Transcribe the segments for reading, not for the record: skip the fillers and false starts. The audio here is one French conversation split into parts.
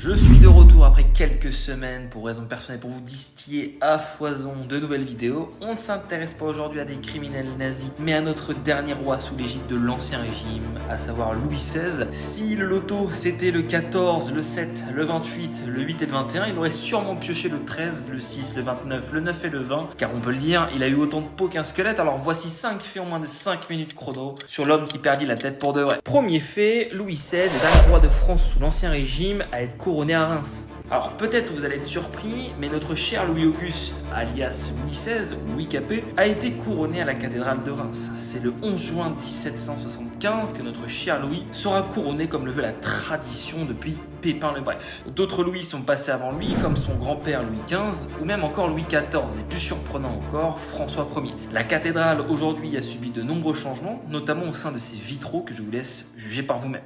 Je suis de retour après quelques semaines pour raisons personnelles pour vous distiller à foison de nouvelles vidéos. On ne s'intéresse pas aujourd'hui à des criminels nazis, mais à notre dernier roi sous l'égide de l'ancien régime, à savoir Louis XVI. Si le loto c'était le 14, le 7, le 28, le 8 et le 21, il aurait sûrement pioché le 13, le 6, le 29, le 9 et le 20, car on peut le dire, il a eu autant de peau qu'un squelette. Alors voici 5 faits en moins de 5 minutes chrono sur l'homme qui perdit la tête pour de vrai. Premier fait, Louis XVI est dernier roi de France sous l'ancien régime à être couronné à Reims. Alors peut-être vous allez être surpris, mais notre cher Louis-Auguste, alias Louis XVI ou Louis Capet, a été couronné à la cathédrale de Reims. C'est le 11 juin 1775 que notre cher Louis sera couronné comme le veut la tradition depuis Pépin le Bref. D'autres Louis sont passés avant lui, comme son grand-père Louis XV, ou même encore Louis XIV, et plus surprenant encore, François Ier. La cathédrale aujourd'hui a subi de nombreux changements, notamment au sein de ses vitraux que je vous laisse juger par vous-même.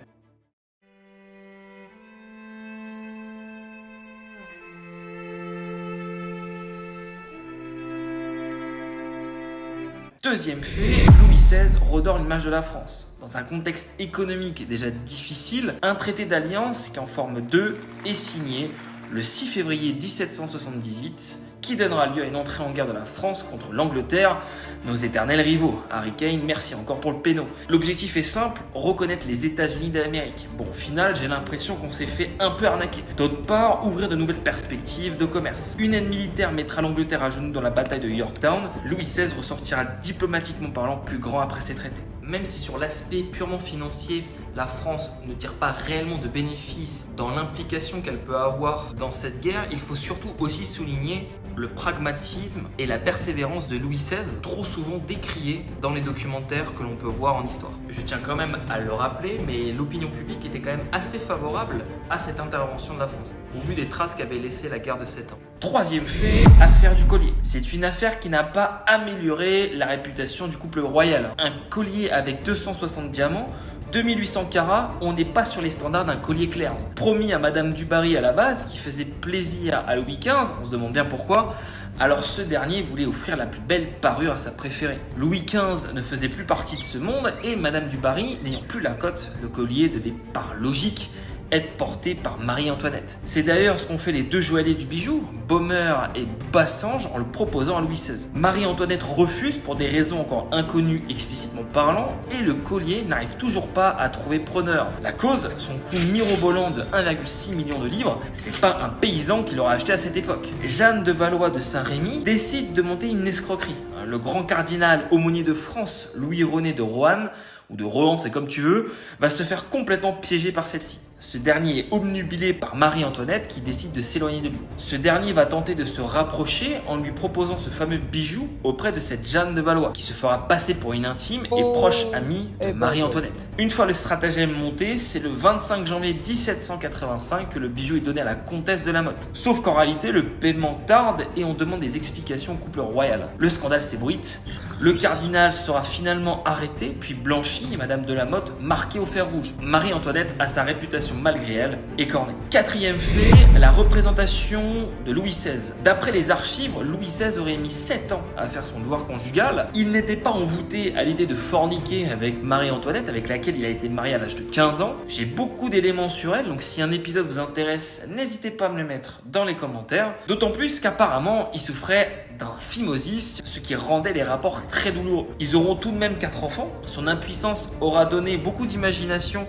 Deuxième fait, Louis XVI redore l'image de la France. Dans un contexte économique déjà difficile, un traité d'alliance qui en forme deux est signé le 6 février 1778 qui donnera lieu à une entrée en guerre de la France contre l'Angleterre, nos éternels rivaux. Harry Kane, merci encore pour le péno. L'objectif est simple, reconnaître les États-Unis d'Amérique. Bon, au final, j'ai l'impression qu'on s'est fait un peu arnaquer. D'autre part, ouvrir de nouvelles perspectives de commerce. Une aide militaire mettra l'Angleterre à genoux dans la bataille de Yorktown. Louis XVI ressortira diplomatiquement parlant plus grand après ces traités. Même si sur l'aspect purement financier, la France ne tire pas réellement de bénéfices dans l'implication qu'elle peut avoir dans cette guerre, il faut surtout aussi souligner le pragmatisme et la persévérance de Louis XVI, trop souvent décriés dans les documentaires que l'on peut voir en histoire. Je tiens quand même à le rappeler, mais l'opinion publique était quand même assez favorable à cette intervention de la France, au vu des traces qu'avait laissé la guerre de 7 ans. Troisième fait, affaire du collier. C'est une affaire qui n'a pas amélioré la réputation du couple royal. Un collier avec 260 diamants, 2800 carats, on n'est pas sur les standards d'un collier Claire's. Promis à Madame du Barry à la base, qui faisait plaisir à Louis XV, on se demande bien pourquoi, alors ce dernier voulait offrir la plus belle parure à sa préférée. Louis XV ne faisait plus partie de ce monde et Madame du Barry n'ayant plus la cote, le collier devait par logique être porté par Marie-Antoinette. C'est d'ailleurs ce qu'ont fait les deux joailliers du bijou, Baumer et Bassange, en le proposant à Louis XVI. Marie-Antoinette refuse pour des raisons encore inconnues explicitement parlant, et le collier n'arrive toujours pas à trouver preneur. La cause, son coût mirobolant de 1,6 million de livres, c'est pas un paysan qui l'aura acheté à cette époque. Jeanne de Valois de Saint-Rémy décide de monter une escroquerie. Le grand cardinal aumônier de France, Louis-René de Rohan, ou de Rohan, c'est comme tu veux, va se faire complètement piéger par celle-ci. Ce dernier est obnubilé par Marie-Antoinette qui décide de s'éloigner de lui. Ce dernier va tenter de se rapprocher en lui proposant ce fameux bijou auprès de cette Jeanne de Valois, qui se fera passer pour une intime et proche amie de Marie-Antoinette. Une fois le stratagème monté, c'est le 25 janvier 1785 que le bijou est donné à la comtesse de la Motte. Sauf qu'en réalité, le paiement tarde et on demande des explications au couple royal. Le scandale s'ébruite, le cardinal sera finalement arrêté, puis blanchi et Madame de la Motte marquée au fer rouge. Marie-Antoinette a sa réputation malgré elle écornée. Quatrième fait, la représentation de Louis XVI. D'après les archives, Louis XVI aurait mis 7 ans à faire son devoir conjugal. Il n'était pas envoûté à l'idée de forniquer avec Marie-Antoinette, avec laquelle il a été marié à l'âge de 15 ans. J'ai beaucoup d'éléments sur elle, donc si un épisode vous intéresse, n'hésitez pas à me le mettre dans les commentaires. D'autant plus qu'apparemment, il souffrait d'un phimosis, ce qui rendait les rapports très douloureux. Ils auront tout de même 4 enfants. Son impuissance aura donné beaucoup d'imagination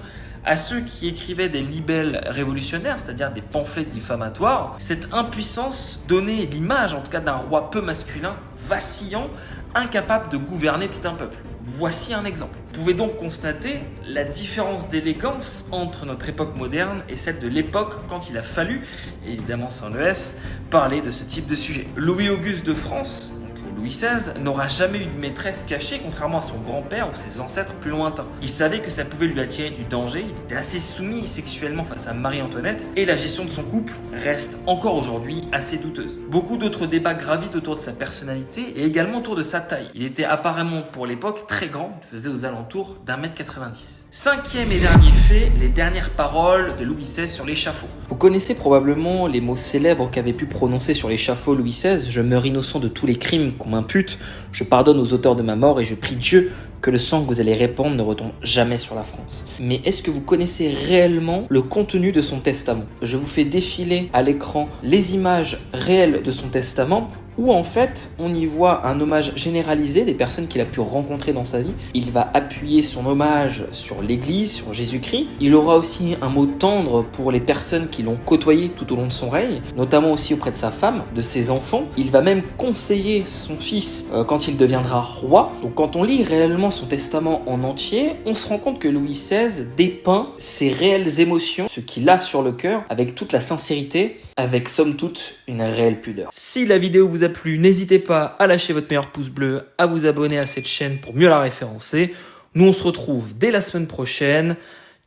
à ceux qui écrivaient des libelles révolutionnaires, c'est-à-dire des pamphlets diffamatoires. Cette impuissance donnait l'image, en tout cas, d'un roi peu masculin, vacillant, incapable de gouverner tout un peuple. Voici un exemple. Vous pouvez donc constater la différence d'élégance entre notre époque moderne et celle de l'époque quand il a fallu, évidemment sans le S, parler de ce type de sujet. Louis-Auguste de France, Louis XVI, n'aura jamais eu de maîtresse cachée, contrairement à son grand-père ou ses ancêtres plus lointains. Il savait que ça pouvait lui attirer du danger, il était assez soumis sexuellement face à Marie-Antoinette, et la gestion de son couple reste encore aujourd'hui assez douteuse. Beaucoup d'autres débats gravitent autour de sa personnalité et également autour de sa taille. Il était apparemment pour l'époque très grand, il faisait aux alentours d'1,90 m. Cinquième et dernier fait, les dernières paroles de Louis XVI sur l'échafaud. Vous connaissez probablement les mots célèbres qu'avait pu prononcer sur l'échafaud Louis XVI. Je meurs innocent de tous les crimes qu'on m'impute, je pardonne aux auteurs de ma mort et je prie Dieu que le sang que vous allez répandre ne retombe jamais sur la France. Mais est-ce que vous connaissez réellement le contenu de son testament? Je vous fais défiler à l'écran les images réelles de son testament, où en fait on y voit un hommage généralisé des personnes qu'il a pu rencontrer dans sa vie. Il va appuyer son hommage sur l'Église, sur Jésus-Christ. Il aura aussi un mot tendre pour les personnes qui l'ont côtoyé tout au long de son règne, notamment aussi auprès de sa femme, de ses enfants. Il va même conseiller son fils quand il deviendra roi. Donc quand on lit réellement son testament en entier, on se rend compte que Louis XVI dépeint ses réelles émotions, ce qu'il a sur le cœur, avec toute la sincérité, avec somme toute une réelle pudeur. Si la vidéo vous a plu, n'hésitez pas à lâcher votre meilleur pouce bleu, à vous abonner à cette chaîne pour mieux la référencer. Nous on se retrouve dès la semaine prochaine.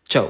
Ciao.